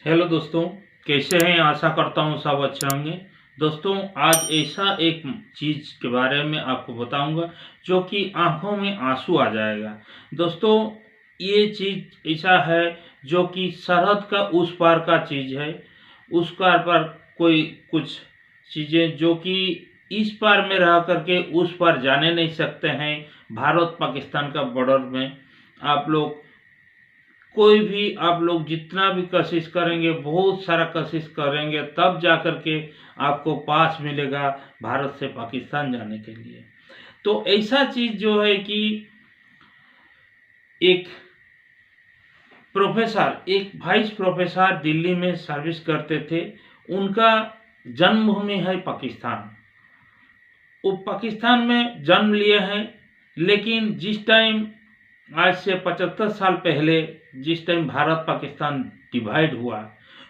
Hello दोस्तों, कैसे हैं? आशा करता हूँ सब अच्छे होंगे। दोस्तों, आज ऐसा एक चीज़ के बारे में आपको बताऊंगा जो कि आंखों में आंसू आ जाएगा। दोस्तों, ये चीज़ ऐसा है जो कि सरहद का उस पार का चीज़ है। उस पार पर कोई कुछ चीज़ें जो कि इस पार में रह करके उस पार जाने नहीं सकते हैं। भारत पाकिस्तान का बॉर्डर में आप लोग कोई भी आप लोग जितना भी कोशिश करेंगे, बहुत सारा कोशिश करेंगे, तब जा कर के आपको पास मिलेगा भारत से पाकिस्तान जाने के लिए। तो ऐसा चीज जो है कि एक एक वाइस प्रोफेसर दिल्ली में सर्विस करते थे। उनका जन्मभूमि है पाकिस्तान। वो पाकिस्तान में जन्म लिए हैं, लेकिन जिस टाइम आज से 75 साल पहले जिस टाइम भारत पाकिस्तान डिवाइड हुआ,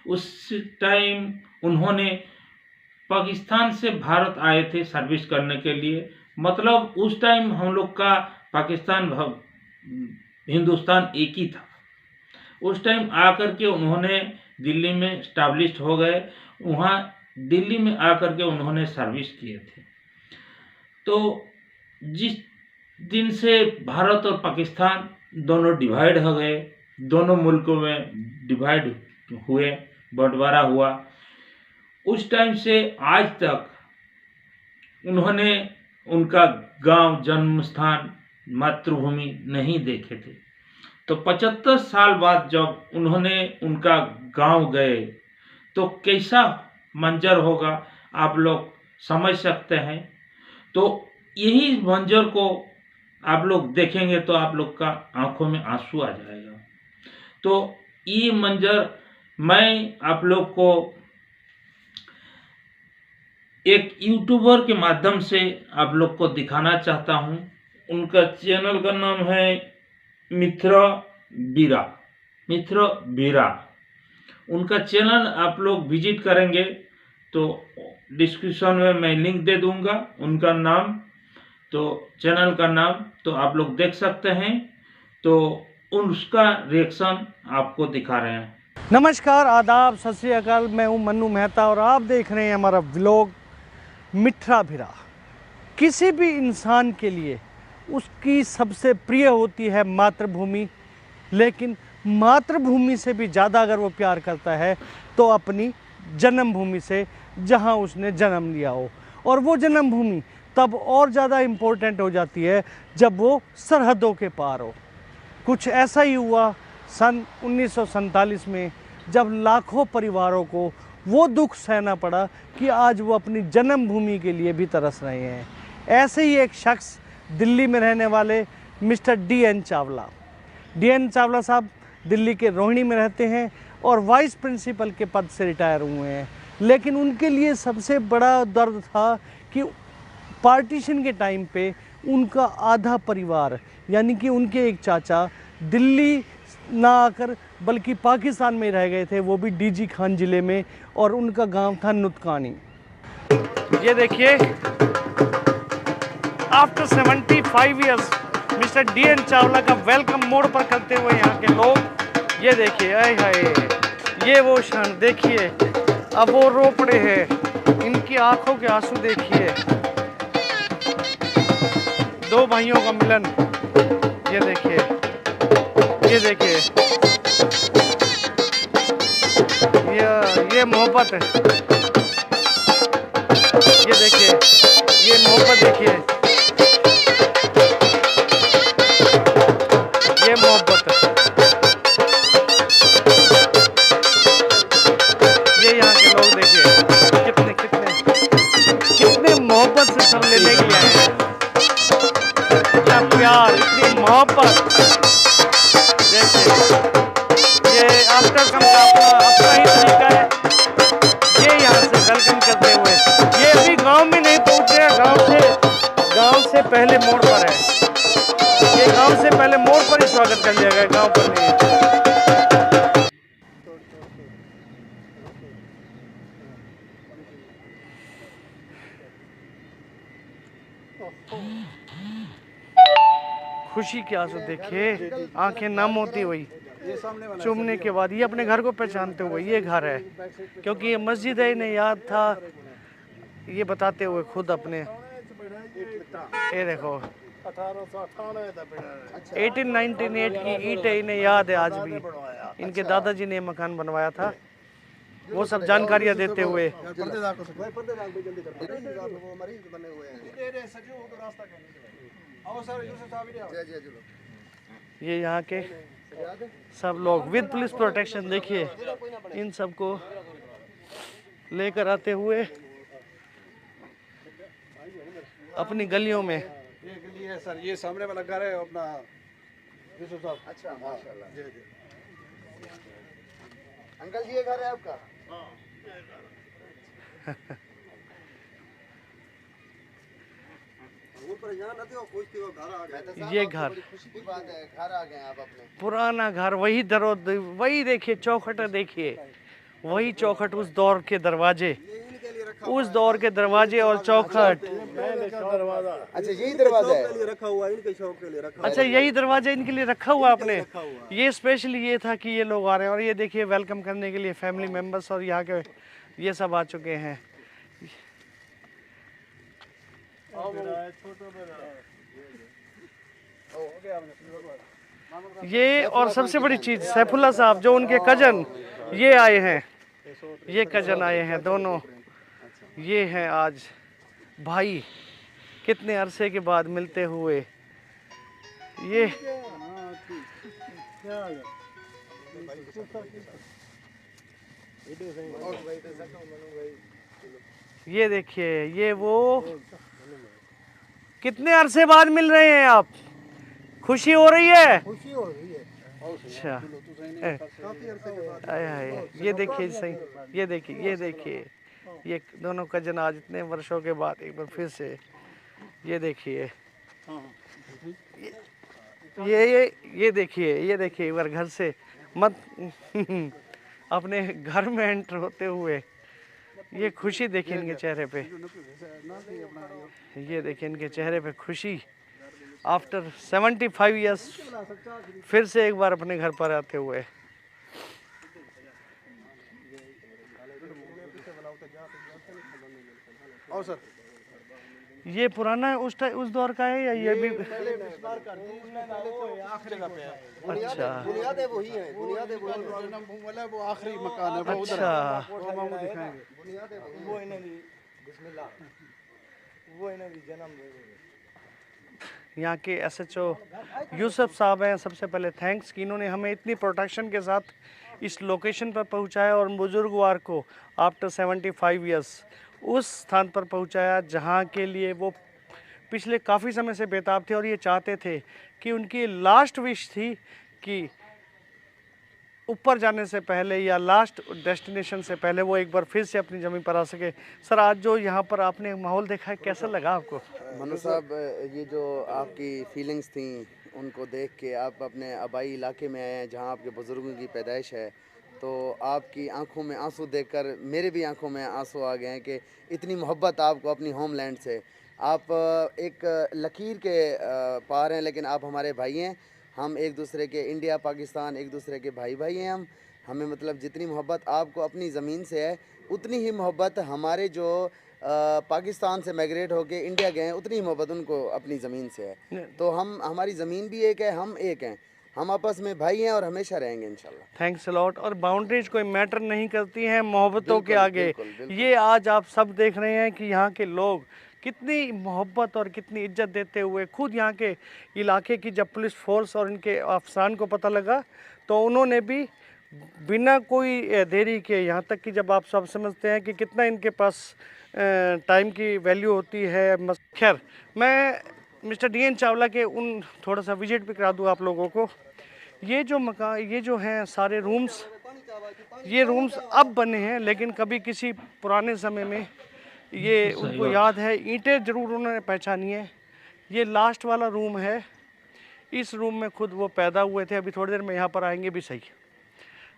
उस टाइम उन्होंने पाकिस्तान से भारत आए थे सर्विस करने के लिए। मतलब उस टाइम हम लोग का पाकिस्तान हिंदुस्तान एक ही था। उस टाइम आकर के उन्होंने दिल्ली में स्टैब्लिश्ड हो गए। वहाँ दिल्ली में आकर के उन्होंने सर्विस किए थे। तो जिस दिन से भारत और पाकिस्तान दोनों डिवाइड हो गए, दोनों मुल्कों में डिवाइड हुए, बंटवारा हुआ, उस टाइम से आज तक उन्होंने उनका गांव, जन्म स्थान, मातृभूमि नहीं देखे थे। तो 75 साल बाद जब उन्होंने उनका गांव गए तो कैसा मंजर होगा आप लोग समझ सकते हैं। तो यही मंजर को आप लोग देखेंगे तो आप लोग का आंखों में आंसू आ जाएगा। तो ये मंजर मैं आप लोग को एक यूट्यूबर के माध्यम से आप लोग को दिखाना चाहता हूँ। उनका चैनल का नाम है मित्र बीरा। मित्र बीरा, उनका चैनल आप लोग विजिट करेंगे तो डिस्क्रिप्शन में मैं लिंक दे दूंगा उनका नाम, तो चैनल का नाम, तो आप लोग देख सकते हैं। तो उसका रिएक्शन आपको दिखा रहे हैं। नमस्कार, आदाब, सत श्री अकाल। मैं हूं मन्नू मेहता और आप देख रहे हैं हमारा व्लॉग मिठा भिरा। किसी भी इंसान के लिए उसकी सबसे प्रिय होती है मातृभूमि, लेकिन मातृभूमि से भी ज़्यादा अगर वो प्यार करता है तो अपनी जन्मभूमि से, जहां उसने जन्म लिया हो। और वो जन्मभूमि तब और ज़्यादा इम्पोर्टेंट हो जाती है जब वो सरहदों के पार हो। कुछ ऐसा ही हुआ सन 1947 में, जब लाखों परिवारों को वो दुख सहना पड़ा कि आज वो अपनी जन्मभूमि के लिए भी तरस रहे हैं। ऐसे ही एक शख्स दिल्ली में रहने वाले mister DN Chawla. DN Chawla साहब दिल्ली के रोहिणी में रहते हैं और वाइस प्रिंसिपल के पद से रिटायर हुए हैं। लेकिन उनके लिए सबसे बड़ा दर्द था कि पार्टीशन के टाइम पे उनका आधा परिवार, यानी कि उनके एक चाचा, दिल्ली ना आकर बल्कि पाकिस्तान में रह गए थे, वो भी DG खान ज़िले में, और उनका गांव था नुतकानी। ये देखिए, after 75 years mister DN Chawla का वेलकम मोड़ पर करते हुए यहाँ के लोग, ये देखिए, आए हाय, ये वो क्षण देखिए। अब वो रो पड़े हैं, इनकी आंखों के आंसू देखिए। दो भाइयों का मिलन, ये देखिए, ये देखिए, ये मोहब्बत है। ये देखिए, ये मोहब्बत देखिए, ये मोहब्बत है। ये यहाँ के लोग देखिए, कितने कितने कितने मोहब्बत से सब लेने के लिए आए हैं। इतना प्यार, इतनी मोहब्बत। ये आफ्टर कम का अपना ही तरीका है। ये यहाँ से वेलकम करते हुए, ये अभी गांव में नहीं पहुँचे, गांव से पहले मोड़ पर है। ये गांव से पहले मोड़ पर ही स्वागत कर लिया गया, गांव पर नहीं। खुशी के आंसू देखिए, आंखें नम होती हुई। चूमने के बाद ये अपने घर को पहचानते हुए ये घर है, क्योंकि ये मस्जिद है, इन्हें याद था ये बताते हुए खुद अपने। ये देखो 1898 की ईंट है, इन्हें याद है आज भी। इनके दादाजी ने ये मकान बनवाया था। वो सब जानकारियां देते हुए ये यहाँ के सब लोग विद पुलिस प्रोटेक्शन, देखिए इन सबको लेकर आते हुए अपनी गलियों में। ये गली है सर, ये सामने वाला घर है अपना यूसुफ साहब। अच्छा माशाल्लाह। जी जी अंकल जी ये घर है आपका? ये घर खुशी की बात है, घर आ गए आप अपने। पुराना घर, वही वही देखिए चौखट देखिए, वही चौखट, उस दौर के दरवाजे, उस दौर के दरवाजे और चौखट। अच्छा यही दरवाजा है रखा हुआ, इनके शौक के लिए रखा। अच्छा यही दरवाजा इनके लिए रखा हुआ आपने? ये स्पेशली ये था कि ये लोग आ रहे हैं, और ये देखिए वेलकम करने के लिए फैमिली मेंबर्स और यहाँ के ये सब आ चुके हैं। ये और सबसे बड़ी चीज सैफुल्ला साहब जो उनके कजन ये आए हैं, ये कजन आए हैं दोनों, ये हैं आज भाई, कितने अरसे के बाद मिलते हुए। ये देखिए ये वो कितने अरसे बाद मिल रहे हैं आप, खुशी हो रही है? खुशी हो रही है। अच्छा ये देखिए सही, ये देखिए ये दोनों कजन आज इतने वर्षों के बाद एक बार फिर से ये देखिए ये देखिए एक बार घर से मत अपने घर में एंटर होते हुए ये खुशी देखिए इनके चेहरे पे, ये देखिए इनके चेहरे पे खुशी आफ्टर 75 इयर्स फिर से एक बार अपने घर पर आते हुए। और सर ये पुराना है उस दौर का है या ये भी? अच्छा बुनियादें वही हैं, बुनियादें वही हैं, वो आखिरी मकान है वो उधर। अच्छा वो हम आपको दिखाएंगे। वो इन्हें भी बिस्मिल्लाह, वो इन्हें भी जन्म दे देंगे। यहाँ के SHO यूसुफ साहब हैं, सबसे पहले थैंक्स कि इन्होंने हमें इतनी प्रोटेक्शन के साथ इस लोकेशन पर पहुँचाया और बुजुर्गवार को आफ्टर 75 इयर्स उस स्थान पर पहुँचाया जहाँ के लिए वो पिछले काफ़ी समय से बेताब थे, और ये चाहते थे कि उनकी लास्ट विश थी कि ऊपर जाने से पहले या लास्ट डेस्टिनेशन से पहले वो एक बार फिर से अपनी ज़मीन पर आ सके। सर आज जो यहाँ पर आपने माहौल देखा है कैसा लगा आपको? मनु साहब, ये जो आपकी फीलिंग्स थी उनको देख के, आप अपने आबाई इलाके में आए हैं जहाँ आपके बुज़ुर्गों की पैदाइश है, तो आपकी आंखों में आंसू देखकर मेरे भी आंखों में आंसू आ गए हैं कि इतनी मोहब्बत आपको अपनी होमलैंड से। आप एक लकीर के पार हैं, लेकिन आप हमारे भाई हैं। हम एक दूसरे के, इंडिया पाकिस्तान एक दूसरे के भाई हैं। हमें मतलब जितनी मोहब्बत आपको अपनी ज़मीन से है, उतनी ही मोहब्बत हमारे जो पाकिस्तान से माइग्रेट होके इंडिया गए हैं, उतनी ही मोहब्बत उनको अपनी ज़मीन से है। तो हमारी ज़मीन भी एक है, हम एक हैं, हम आपस में भाई हैं और हमेशा रहेंगे इंशाल्लाह। Thanks a lot. और बाउंड्रीज कोई मैटर नहीं करती हैं मोहब्बतों के आगे। बिल्कुल। ये आज आप सब देख रहे हैं कि यहाँ के लोग कितनी मोहब्बत और कितनी इज्जत देते हुए, खुद यहाँ के इलाके की जब पुलिस फोर्स और इनके अफसरान को पता लगा तो उन्होंने भी बिना कोई देरी के, यहाँ तक कि जब आप सब समझते हैं कि कितना इनके पास टाइम की वैल्यू होती है। खैर मैं मिस्टर DN चावला के उन थोड़ा सा विजिट भी करा दूँ आप लोगों को। ये जो मकान, ये जो हैं सारे रूम्स, ये रूम्स अब बने हैं, लेकिन कभी किसी पुराने समय में ये उनको याद है, ईंटें ज़रूर उन्होंने पहचानी है। ये लास्ट वाला रूम है, इस रूम में खुद वो पैदा हुए थे। अभी थोड़ी देर में यहाँ पर आएंगे भी सही।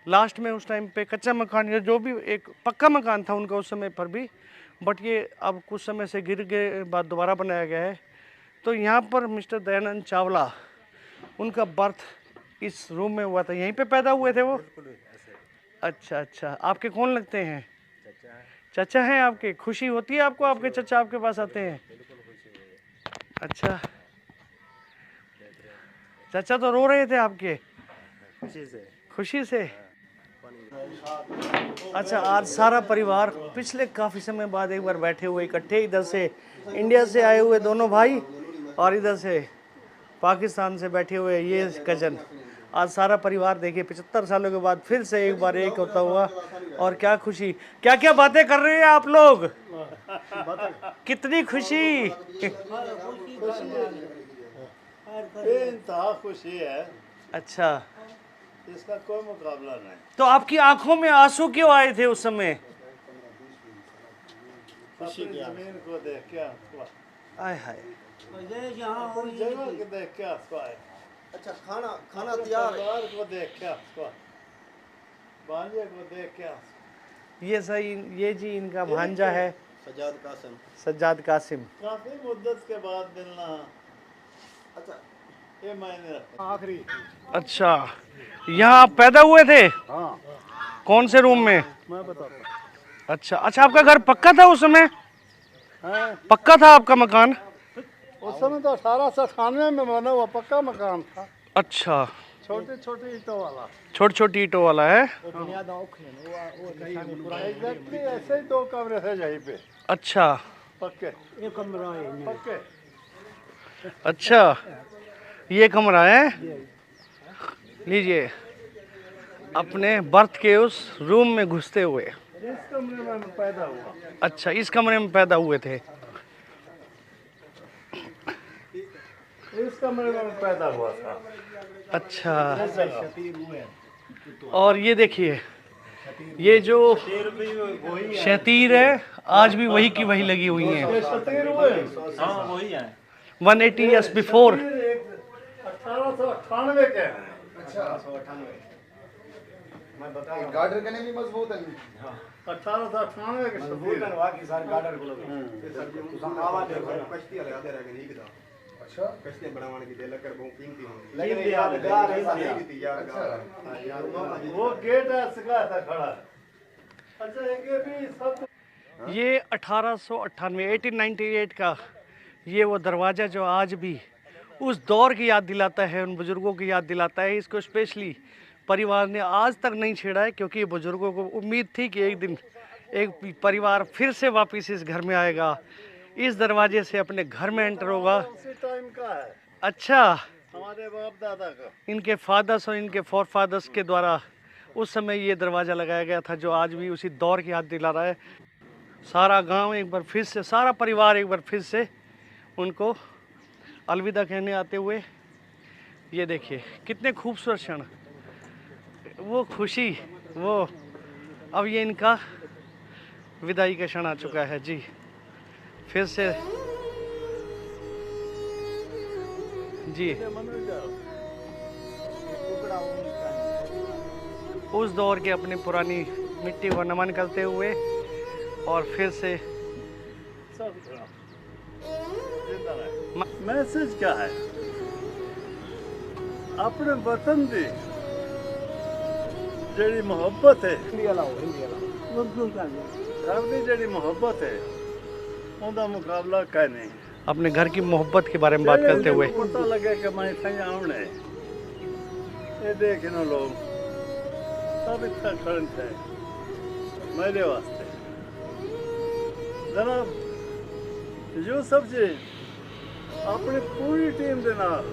लास्ट में उस टाइम पे कच्चा मकान या जो भी एक पक्का मकान था उनका उस समय पर भी, बट ये अब कुछ समय से गिर के बाद दोबारा बनाया गया है। तो यहाँ पर मिस्टर दयानंद चावला, उनका बर्थ इस रूम में हुआ था, यहीं पे पैदा हुए थे वो? अच्छा अच्छा, आपके कौन लगते हैं? चाचा हैं आपके? खुशी होती है आपको आपके चाचा आपके पास आते हैं? अच्छा, चाचा तो रो रहे थे आपके खुशी से। अच्छा, आज सारा परिवार पिछले काफ़ी समय बाद एक बार बैठे हुए इकट्ठे, इधर से इंडिया से आए हुए दोनों भाई और इधर से पाकिस्तान से बैठे हुए ये कजन। आज सारा परिवार देखिए 75 सालों के बाद फिर से एक बार एक होता हुआ, और क्या खुशी, क्या क्या बातें कर रहे हैं आप लोग, कितनी खुशी। बेइंतहा खुशी है, अच्छा, इसका कोई मुकाबला नहीं। तो आपकी आंखों में आंसू क्यों आए थे उस समय? खुशी जमीन को देख के आंसू आए, आय हाय, अपनी जगह को देख के आंसू आए, अच्छा, खाना खाना तैयार है। परिवार को देख के आंसू आए, भांजे को देख के आंसू। ये सही, ये जी इनका भांजा है सज्जाद कासिम। काफी मुद्दत के बाद मिलना, अच्छा, ये मायने रखता। आखिरी अच्छा, यहाँ आप पैदा हुए थे? हाँ, कौन से रूम में? मैं बताता अच्छा अच्छा, आपका घर पक्का था उस समय? हूँ। पक्का था आपका मकान? उस समय तो 1898 में बना हुआ पक्का मकान था, अच्छा, छोटी छोटी ईंटों वाला। छोटी छोटी ईंटों वाला है? एग्जैक्टली ऐसे ही 2 कमरे थे यहीं पे, अच्छा पक्के पक्के। अच्छा, ये कमरा है, लीजिए अपने बर्थ के उस रूम में घुसते हुए। इस कमरे में मैं पैदा हुआ। अच्छा, इस कमरे में पैदा हुए थे? इस कमरे में मैं पैदा हुआ था। अच्छा, और ये देखिए, ये जो शतीर है आज भी वही की वही लगी हुई है। ये शतीर हुए 180 ईयर्स बिफोर। 1898 के हैं। गार्डर करने भी मजबूत है। 1898 के शतीर हैं। अच्छा, कश्ती बनाने की लकड़ बहुत कीमती होती लेकिन है। यादगार है अच्छा, वो गेट ऐसे का था खड़ा। अच्छा, ये भी सब ये 1898 1898 का ये वो दरवाज़ा जो आज भी उस दौर की याद दिलाता है, उन बुज़ुर्गों की याद दिलाता है। इसको स्पेशली परिवार ने आज तक नहीं छेड़ा है, क्योंकि बुज़ुर्गों को उम्मीद थी कि एक दिन एक परिवार फिर से वापस इस घर में आएगा, इस दरवाजे से अपने घर में एंटर होगा। उसी टाइम का है, अच्छा, हमारे बाप दादा का। इनके फादर्स और इनके फोर फादर्स के द्वारा उस समय ये दरवाज़ा लगाया गया था, जो आज भी उसी दौर की याद दिला रहा है। सारा गांव एक बार फिर से, सारा परिवार एक बार फिर से उनको अलविदा कहने आते हुए, ये देखिए कितने खूबसूरत क्षण, वो खुशी, वो अब ये इनका विदाई का क्षण आ चुका है जी। फिर से जी उस दौर के अपनी पुरानी मिट्टी को नमन करते हुए और फिर से मैसेज क्या है? अपने वतन दी जेड़ी मोहब्बत है, घर दी जेड़ी मोहब्बत है, उनका मुकाबला कह नहीं। अपने घर की मोहब्बत के बारे में बात करते हुए पता लगे कि मैं सही आने ये देखने लोग सब इतना खड़े थे मेरे वास्ते। जनाब यूसुफ जी अपनी पूरी टीम के नाल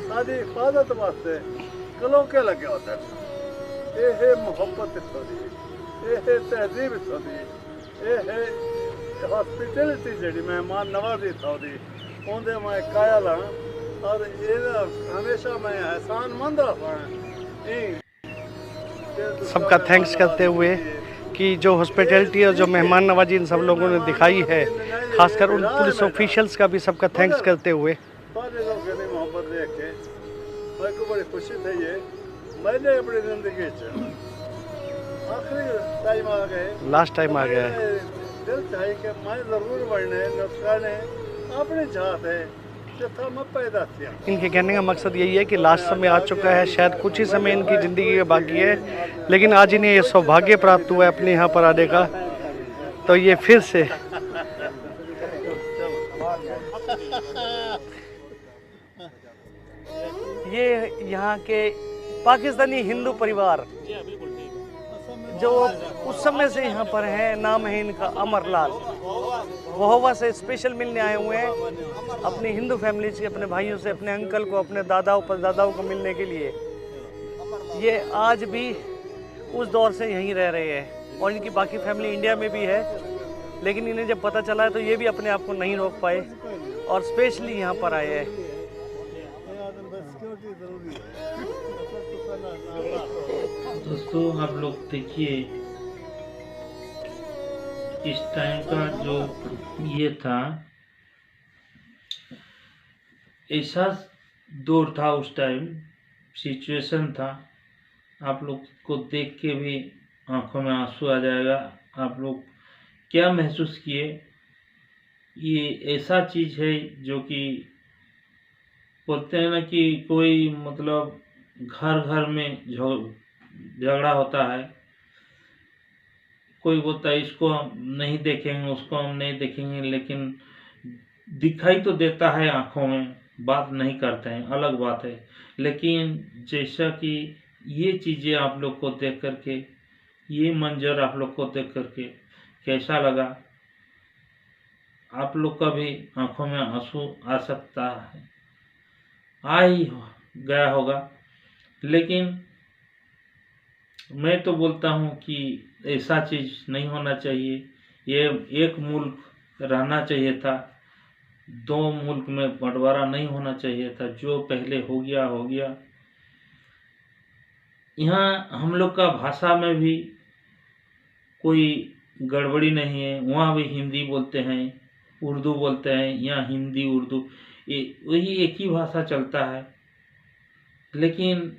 साडी हिफाजत वास्ते कलोके लगे होते हैं। ये है मोहब्बत इत्थों दी, ये है तहजीब इत्थों दी, ये है हॉस्पिटैलिटी जी मेहमान नवाजी इत्थों दी, उनके मैं कायल हाँ और ये हमेशा मैं एहसानमंद रहा। सबका थैंक्स करते हुए कि जो हॉस्पिटैलिटी और जो मेहमान नवाजी इन सब लोगों ने दिखाई है, खासकर उन पुलिस ऑफिशियल्स का भी सबका थैंक्स करते हुए। सारे लोगों ने मोहब्बत देख के मेरे को बड़ी खुशी थी। ये मैंने अपनी जिंदगी आखिरी टाइम आ गए, लास्ट टाइम आ गया है। दिल चाहिए कि मैं ज़रूर बढ़ने नुस्खा ने अपनी चाहत है था मैं पैदा थी। इनके कहने का मकसद यही है कि लास्ट समय आ चुका है, शायद कुछ ही समय इनकी ज़िंदगी का बाकी है, लेकिन आज इन्हें ये सौभाग्य प्राप्त हुआ है अपने यहाँ पर आने का। तो ये फिर से ये यहाँ के पाकिस्तानी हिंदू परिवार जो उस समय से यहाँ पर है, नाम है इनका अमरलाल। वहोवा से स्पेशल मिलने आए हुए हैं अपनी हिंदू फैमिली से, अपने भाइयों से, अपने अंकल को, अपने दादाओं परदादाओं को मिलने के लिए। ये आज भी उस दौर से यहीं रह रहे हैं और इनकी बाकी फैमिली इंडिया में भी है, लेकिन इन्हें जब पता चला है तो ये भी अपने आप को नहीं रोक पाए और स्पेशली यहाँ पर आए हैं। दोस्तों आप लोग देखिए, इस टाइम का जो ये था, ऐसा दौर था उस टाइम, सिचुएशन था। आप लोग को देख के भी आंखों में आंसू आ जाएगा। आप लोग क्या महसूस किए, ये ऐसा चीज़ है जो कि बोलते हैं ना कि कोई मतलब घर घर में झगड़ा होता है। कोई बोलता है इसको हम नहीं देखेंगे, उसको हम नहीं देखेंगे, लेकिन दिखाई तो देता है आंखों में, बात नहीं करते हैं, अलग बात है। लेकिन जैसा कि ये चीज़ें आप लोग को देख करके, ये मंजर आप लोग को देख करके कैसा लगा, आप लोग का भी आंखों में आंसू आ सकता है, आ ही गया होगा। लेकिन मैं तो बोलता हूँ कि ऐसा चीज़ नहीं होना चाहिए। ये एक मुल्क रहना चाहिए था, दो मुल्क में बंटवारा नहीं होना चाहिए था। जो पहले हो गया हो गया। यहाँ हम लोग का भाषा में भी कोई गड़बड़ी नहीं है। वहाँ भी हिंदी बोलते हैं, उर्दू बोलते हैं, यहाँ हिंदी उर्दू वही एक ही भाषा चलता है। लेकिन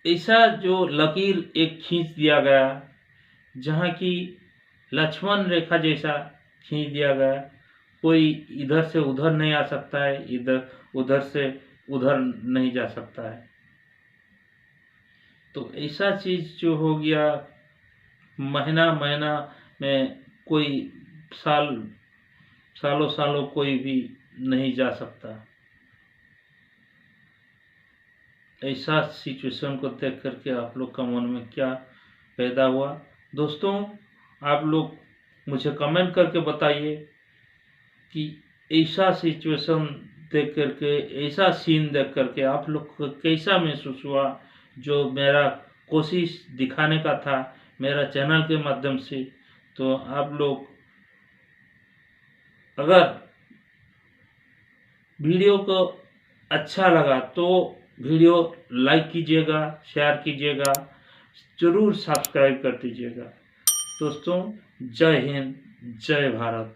ऐसा जो लकीर एक खींच दिया गया, जहाँ की लक्ष्मण रेखा जैसा खींच दिया गया, कोई इधर से उधर नहीं आ सकता है, उधर से उधर नहीं जा सकता है। तो ऐसा चीज़ जो हो गया, महीना महीना में कोई सालों सालों कोई भी नहीं जा सकता। ऐसा सिचुएशन को देख करके आप लोग का मन में क्या पैदा हुआ? दोस्तों आप लोग मुझे कमेंट करके बताइए कि ऐसा सिचुएशन देख करके, ऐसा सीन देख करके आप लोग को कैसा महसूस हुआ, जो मेरा कोशिश दिखाने का था मेरा चैनल के माध्यम से। तो आप लोग अगर वीडियो को अच्छा लगा तो वीडियो लाइक कीजिएगा, शेयर कीजिएगा, ज़रूर सब्सक्राइब कर दीजिएगा। दोस्तों जय हिंद, जय भारत।